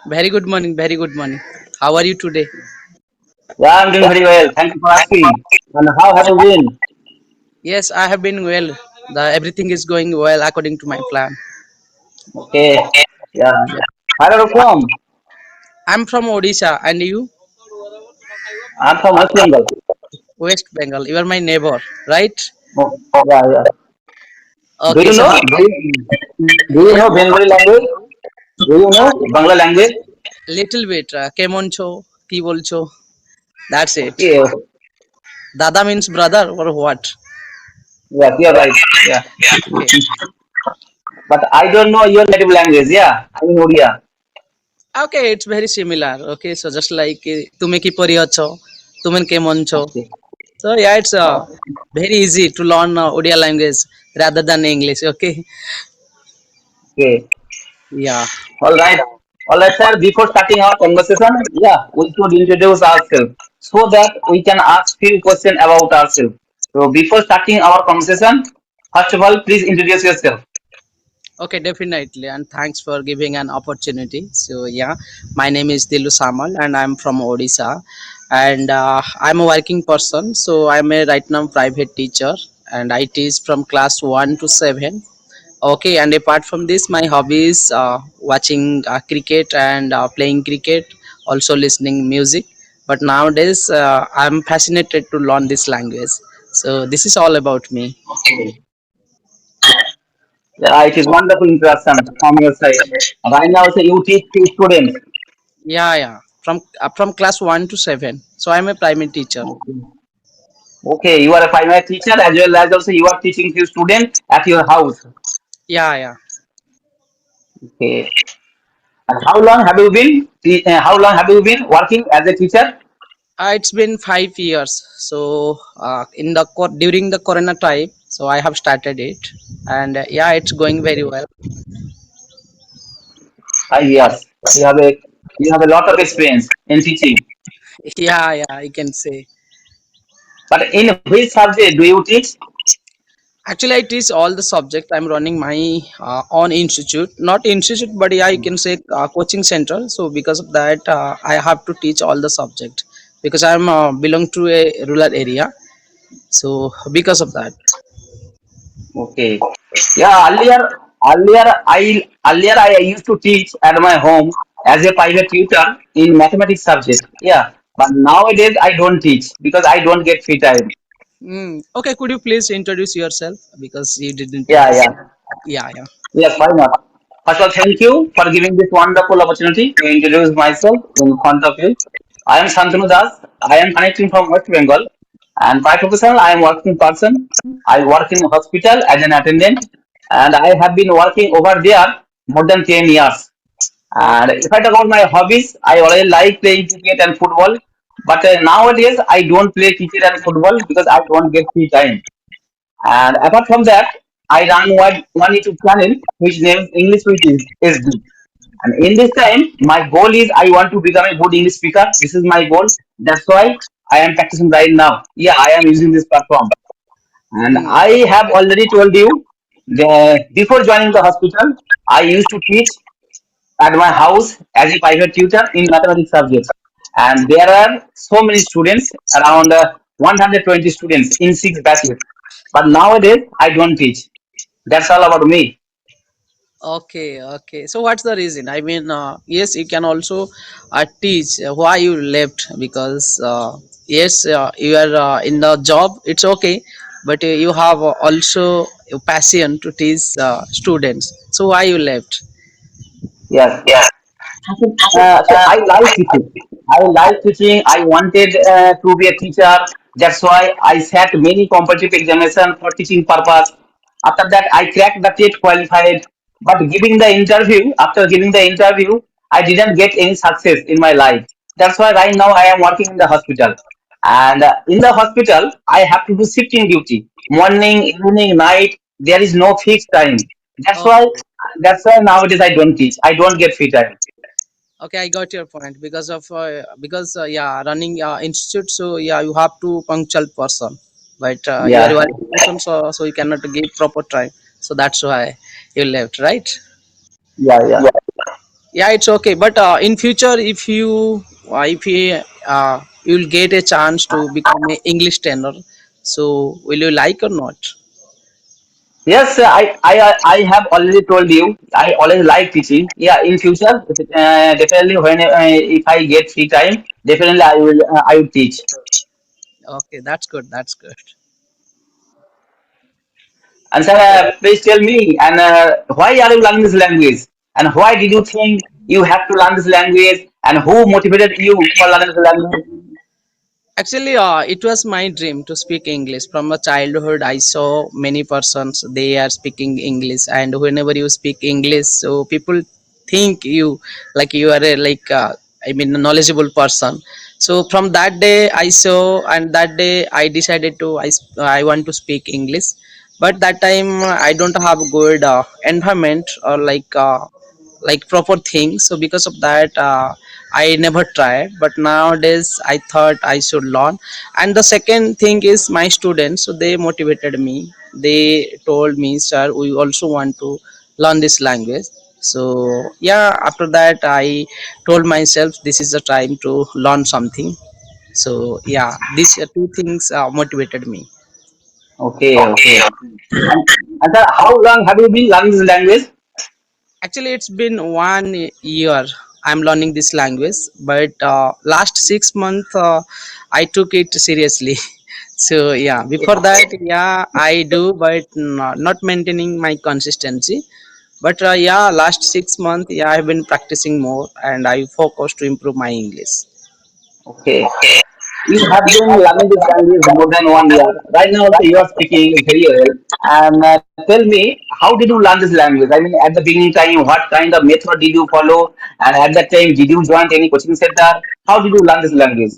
Very good morning, very good morning. How are you today? Yeah, I'm doing very well. Thank you for asking. And how have you been? Yes, I have been well. Everything is going well according to my plan. Okay. Yeah. Where are you from? I'm from Odisha and you? I'm from West Bengal. West Bengal. You are my neighbor, right? Oh, yeah, yeah. Do Okay, you so know? how? Do you Yeah, know Bengali language? Do you know Bangla language? little bit. Kemon cho, ki bolcho. That's it. Okay. Dada means brother or what? Yes, you're right. Yeah. Okay. But I don't know your native language. Yeah. I mean Odia. Okay, it's very similar. Okay, so just like tume ki pari acho, tumen kemon cho. Okay. So yeah, it's Okay. very easy to learn Odia language rather than English. Okay. Okay. Yeah. All right. All right, sir. Before starting our conversation, yeah, we should introduce ourselves so that we can ask few questions about ourselves. So before starting our conversation, first of all, please introduce yourself. Okay, definitely. And thanks for giving an opportunity. So, yeah, my name is Dilu Samal and I'm from Odisha. And I'm a working person. So, I'm a right now private teacher and I teach from class 1 to 7. Okay, and apart from this, my hobby is watching cricket and playing cricket, also listening music. But nowadays, I'm fascinated to learn this language. So, this is all about me. Okay. Yeah, it is wonderful introduction from your side. Right now, so you teach few students. Yeah, yeah. From class 1 to 7. So I'm a primary teacher. Okay. Okay, you are a primary teacher as well as also you are teaching few students at your house. Yeah, yeah. Okay. And how long have you been? How long have you been working as a teacher? It's been 5 years. So during the Corona time, so I have started it, and yeah, it's going very well. 5 years. You have a you have a lot of experience in teaching. Yeah, yeah. I can say. But in which subject do you teach? Actually, I teach all the subject. I'm running my own institute, not institute, but yeah, I can say coaching center. So because of that, I have to teach all the subject because I'm belong to a rural area. So because of that. Okay. Yeah, earlier I used to teach at my home as a private tutor in mathematics subject. Yeah. But nowadays I don't teach because I don't get free time. Okay, could you please introduce yourself because you didn't? Yeah, yeah. Yeah, yeah. Yes, why not? First of all, thank you for giving this wonderful opportunity to introduce myself in front of you. I am Shantanu Das. I am connecting from West Bengal. And by professional, I am working person. I work in hospital as an attendant. And I have been working over there more than 10 years. And Okay. if I talk about my hobbies, I always like playing cricket and football. But nowadays, I don't play cricket and football because I don't get free time. And apart from that, I run one YouTube channel which names English with SD. And in this time, my goal is I want to become a good English speaker. This is my goal. That's why I am practicing right now. Yeah, I am using this platform. And Mm, I have already told you that before joining the hospital, I used to teach at my house as a private tutor in mathematics subjects. And there are so many students, around 120 students in 6 batches. But nowadays, I don't teach. That's all about me. okay, okay. So what's the reason? I mean, yes, you can also teach why you left because yes, you are in the job. It's okay, but you have also a passion to teach students. So why you left? Yes. So I like teaching. I like teaching. I wanted to be a teacher. That's why I sat many competitive examination for teaching purpose. After that, I cracked the TET qualified. But giving the interview, after giving the interview, I didn't get any success in my life. That's why right now I am working in the hospital. And in the hospital, I have to do shifting duty, morning, evening, night. There is no fixed time. That's Okay. why. That's why nowadays I don't teach. I don't get free time. Okay, I got your point because yeah, running institute, so yeah, you have to punctual person, but you are Yeah, working person, so you cannot give proper time. So that's why you left, right? yeah, yeah. Yeah, it's okay. But in future, if you you'll get a chance to become an English trainer, so will you like or not? Yes, I have already told you. I always like teaching. Yeah, in future, definitely when if I get free time, definitely I will teach. Okay, that's good. That's good. And sir, please tell me, and why are you learning this language? And why did you think you have to learn this language? And who motivated you for learning this language? Actually, it was my dream to speak English. From a childhood, I saw many persons they are speaking English, and whenever you speak English, so people think you like you are a I mean a knowledgeable person. So from that day, I saw, and that day I decided to I want to speak English. But that time I don't have good environment or like proper things, so because of that I never tried, but nowadays I thought I should learn. And the second thing is my students, so they motivated me. They told me, sir, we also want to learn this language. So yeah, after that I told myself this is the time to learn something. So yeah, these two things motivated me. Okay, okay. And, and sir, how long have you been learning this language? Actually, it's been 1 year I'm learning this language, but last 6 months I took it seriously. So yeah, before that, yeah, I do, but not maintaining my consistency. But yeah, last 6 months, yeah, I've been practicing more and I focus to improve my English. Okay. You have been learning this language more than 1 year. Right now, also you are speaking very well. And tell me, how did you learn this language? I mean, at the beginning time, what kind of method did you follow? And at that time, did you join any coaching center? How did you learn this language?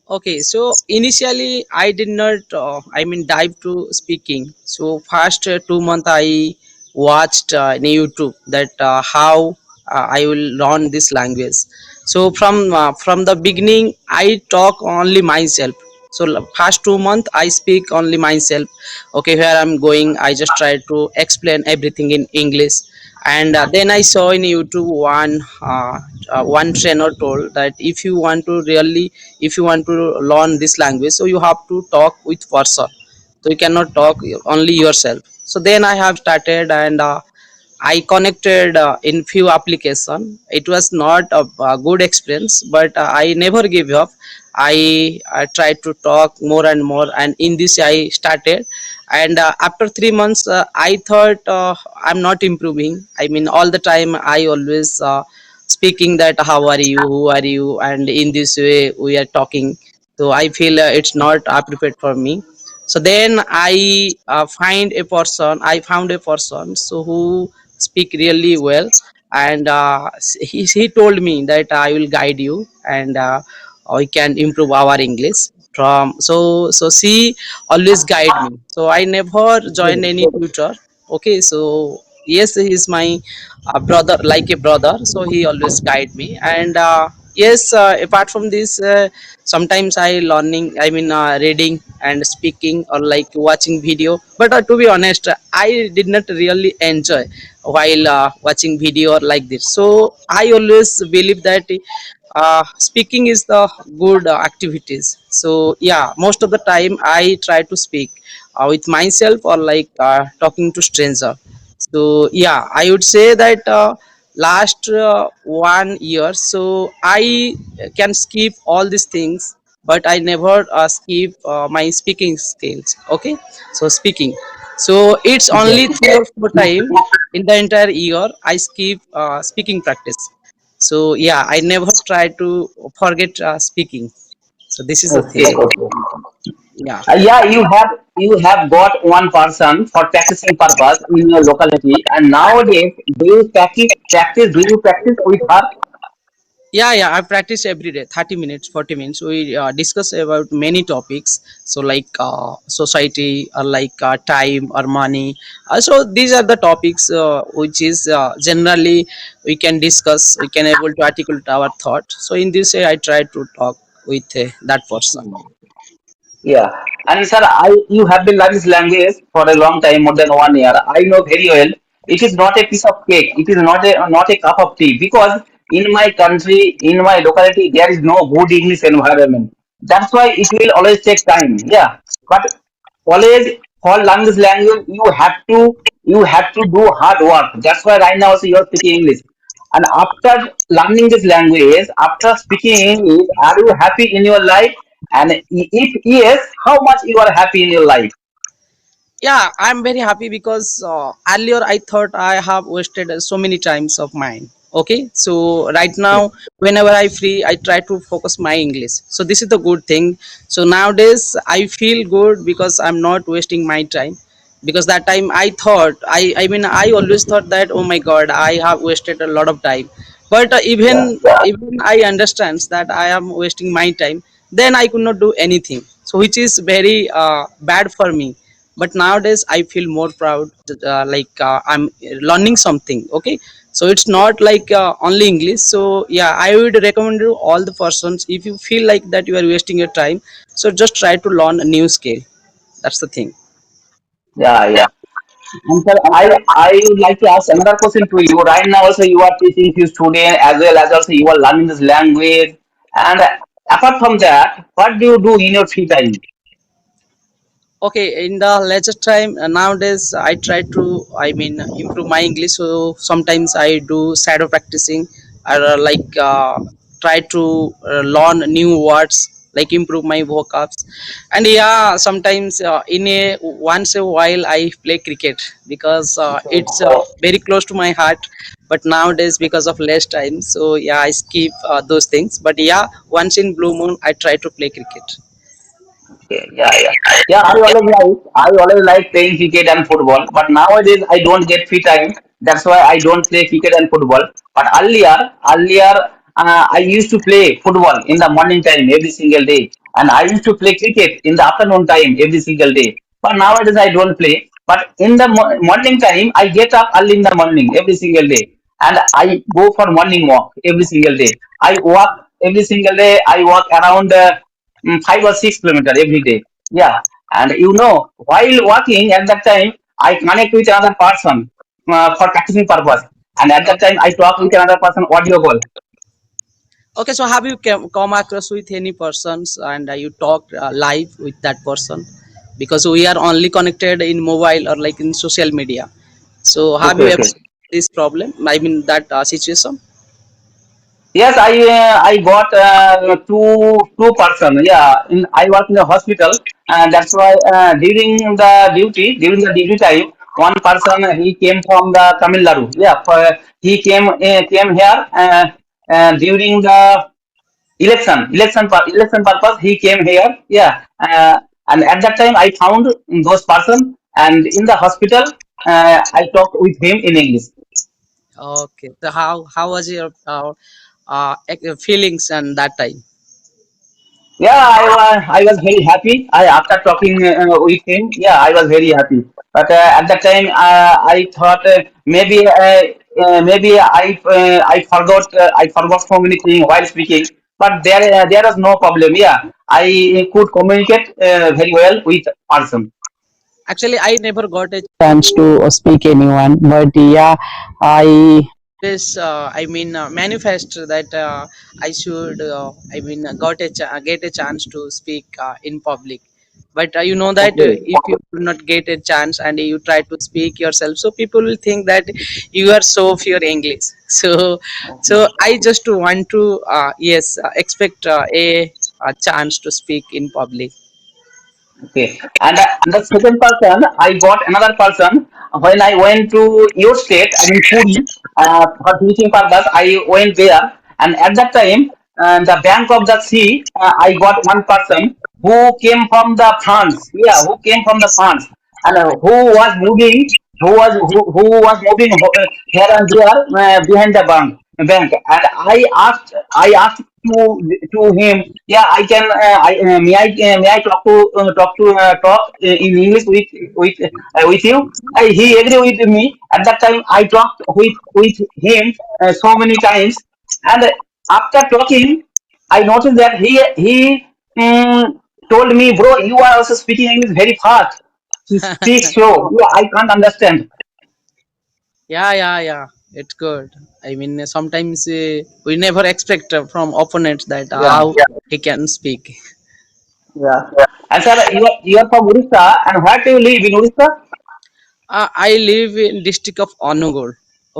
Okay, so initially I did not, I mean, dive to speaking. So first 2 months I watched in YouTube that how I will learn this language. So from the beginning I talk only myself. So first 2 months I speak only myself. Okay, where I'm going, I just try to explain everything in English. And then I saw in YouTube one trainer told that if you want to learn this language, so you have to talk with person, so you cannot talk only yourself. So then I have started, and I connected in few application. It was not a good experience, but I never give up. I tried to talk more and more, and in this I started. And after 3 months, I thought I'm not improving. I mean, all the time I always speaking that how are you, who are you, and in this way we are talking. So I feel it's not appropriate for me. So then I found a person so who speak really well, and he told me that I will guide you, and we can improve our English from. So she always guide me, so I never join any tutor. Okay, so yes, he is my brother, like a brother, so he always guide me. And yes, apart from this, sometimes I learning, I mean reading and speaking, or like watching video. But to be honest, I did not really enjoy while watching video or like this. So I always believe that speaking is the good activities. So yeah, most of the time I try to speak with myself, or like talking to stranger. So yeah, I would say that last 1 year, so I can skip all these things, but I never skip my speaking skills. Okay, so speaking, so it's only 3 or 4 times in the entire year I skip speaking practice. So yeah, I never try to forget speaking. So this is the thing. Okay, okay. Yeah. Yeah, you have got one person for practicing purpose in your locality, and nowadays do you practice with her? Yeah, I practice every day, 30 minutes, 40 minutes. We discuss about many topics, so like society, or like time or money. So these are the topics which is generally we can discuss, we can able to articulate our thought. So in this way I try to talk with that person. Yeah. And sir, you have been learning this language for a long time, more than 1 year. I know very well. It is not a piece of cake. It is not a cup of tea, because in my country, in my locality, there is no good English environment. That's why it will always take time. Yeah, but always for language, you have to do hard work. That's why right now also you are speaking English. And after learning this language, after speaking English, are you happy in your life? And if yes, how much you are happy in your life? Yeah, I'm very happy because earlier I thought I have wasted so many times of mine. Okay, so right now whenever I free I try to focus my English, so this is the good thing. So nowadays I feel good because I'm not wasting my time, because that time I thought I mean I always thought that oh my god I have wasted a lot of time. But Yeah, even I understands that I am wasting my time, then I could not do anything, so which is very bad for me. But nowadays I feel more proud, I'm learning something. Okay, so it's not like only English. So yeah, I would recommend you all the persons, if you feel like that you are wasting your time, so just try to learn a new skill. That's the thing. yeah, yeah. And sir, I would like to ask another question to you. Right now, also you are teaching few students, as well as also you are learning this language. And apart from that, what do you do in your free time? Okay, in the leisure time, nowadays I try to, I mean, improve my English. So sometimes I do shadow practicing, or try to learn new words, like improve my vocabs. And yeah, sometimes in a once a while I play cricket, because it's very close to my heart. But nowadays because of less time, so yeah, I skip those things. But yeah, once in blue moon I try to play cricket. Okay, yeah, yeah. Yeah, I always like playing cricket and football, but nowadays I don't get free time. That's why I don't play cricket and football. But earlier, I used to play football in the morning time every single day, and I used to play cricket in the afternoon time every single day. But nowadays I don't play. But in the morning time, I get up early in the morning every single day, and I go for morning walk every single day. I walk every single day. I walk around 5 or 6 kilometers every day. Yeah, and while walking at that time, I connect with another person for practicing purpose, and at that time I talk with another person audio call. Okay, so have you come across with any persons and you talk live with that person? Because we are only connected in mobile or like in social media. So have Okay, you ever okay. seen this problem? I mean that situation. Yes, I got two person. Yeah, I work in the hospital, and that's why during the duty time, one person he came from the Tamil Nadu. Yeah, he came here during the election purpose. He came here. Yeah, and at that time I found those person, and in the hospital I talked with him in English. Okay. So how was your feelings and that time? Yeah, I was very happy. After talking with him, yeah, I was very happy. But at that time, I thought maybe I forgot so many things while speaking. But there was no problem. Yeah, I could communicate very well with person. Actually, I never got a chance to speak anyone, but yeah, I this I mean manifest that I should I mean get a chance to speak in public. But you know that Okay. if you do not get a chance and you try to speak yourself, so people will think that you are so fear English. So I just want to yes expect a chance to speak in public. Okay. And the second person, I got another person when I went to your state, I mean Puri, for teaching purpose. I went there, and at that time, the bank of the sea, I got one person who came from the France. Yeah, who came from the France, and who was moving here and there behind the bank. And I asked to him, yeah, I can may I talk in English with you. He agreed with me. At that time I talked with him so many times, and after talking I noticed that he told me, bro, you are also speaking English very fast. Speak slow. Yeah, I can't understand. Yeah. It's good. I mean, sometimes we never expect from opponents that Yeah, how he can speak. yeah. And sir, you are from Odisha, and where do you live in Odisha? I live in district of Onugol.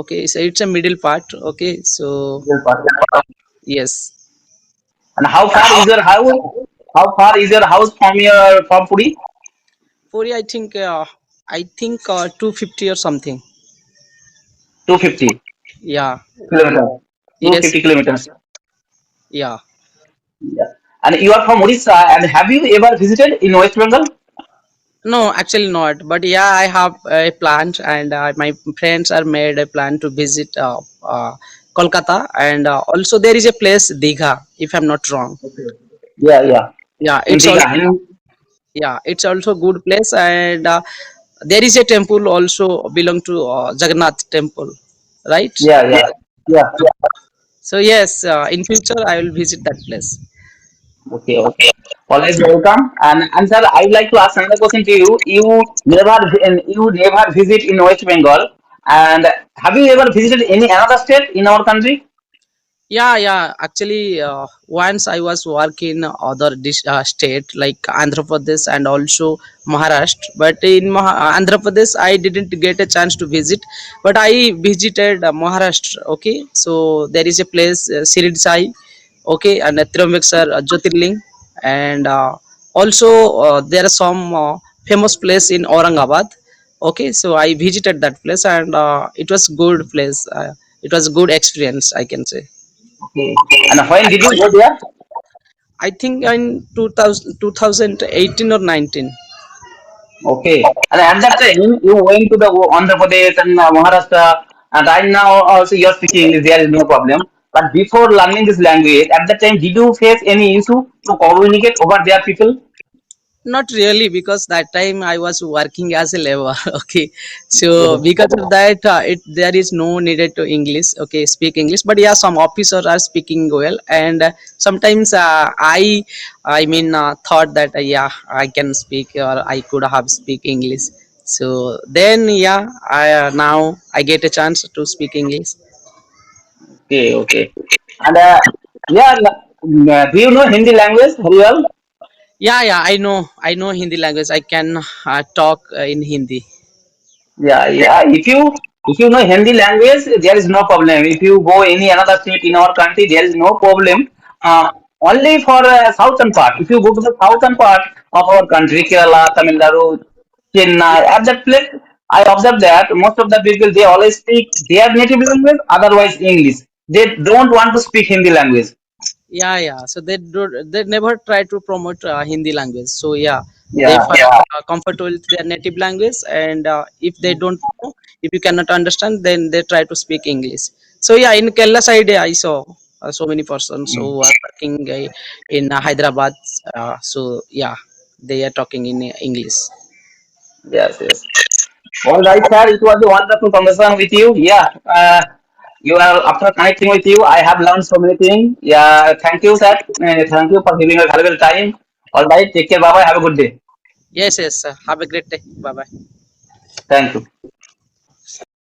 Okay, so it's a middle part. Okay, so Yes, yes, and how far is your house? How far is your house from your from Puri? Puri. I think 250 or something. 250 Yeah. kilometers. Yes. 250 kilometers. Yeah. Yeah. And you are from Odisha, and have you ever visited in West Bengal? No, actually not. But yeah, I have a plan, and my friends are made a plan to visit Kolkata, and also there is a place Digha, if I'm not wrong. Okay. Yeah, yeah. Yeah, In it's Digha. also yeah, it's also good place, and there is a temple also belong to Jagannath temple, right? Yeah, yeah, yeah. So yes, in future I will visit that place. Okay, okay. Always welcome. And sir, I would like to ask another question to you. You never visit in West Bengal, and have you ever visited any another state in our country? Yeah. Actually, once I was working in other state like Andhra Pradesh and also Maharashtra. But in Andhra Pradesh, I didn't get a chance to visit. But I visited Maharashtra. Okay, so there is a place Shirid Sai. Okay, and Trimbakesar Jyotirling, and also there are some famous place in Aurangabad. Okay, so I visited that place, and it was good place. It was good experience, I can say. Okay. And when did you go there? I think in 2018 or 19. Okay. And at that time, you went to the Andhra Pradesh and Maharashtra, and right now also you're speaking English. There is no problem. But before learning this language, at that time, did you face any issue to communicate over their people? Not really, because that time I was working as a laborer. Okay, so Okay. because of that, there is no needed to English. Okay, speak English. But yeah, some officers are speaking well, and sometimes I thought that yeah, I can speak or I could have speak English. So then yeah, I now I get a chance to speak English. Okay, okay. And yeah, do you know Hindi language very well? Yeah, I know Hindi language. I can talk in Hindi. Yeah, yeah. If you know Hindi language, there is no problem. If you go any another state in our country, there is no problem. Only for southern part. If you go to the southern part of our country, Kerala, Tamil Nadu, Chennai, at that place, I observe that most of the people they always speak their native language, otherwise English. They don't want to speak Hindi language. Yeah. So they never try to promote Hindi language. So yeah, they Yeah, find comfortable with their native language, and if they don't know, if you cannot understand, then they try to speak English. So yeah, in Kerala side, I saw so many persons mm, who are working in Hyderabad. So yeah, they are talking in English. yes, yes. All right, sir. It was a wonderful conversation with you. Yeah, you are after connecting with you. I have learned so many things. Yeah, thank you, sir. Thank you for giving a valuable time. All right, take care. Bye bye. Have a good day. Yes. Have a great day. Bye bye. Thank you.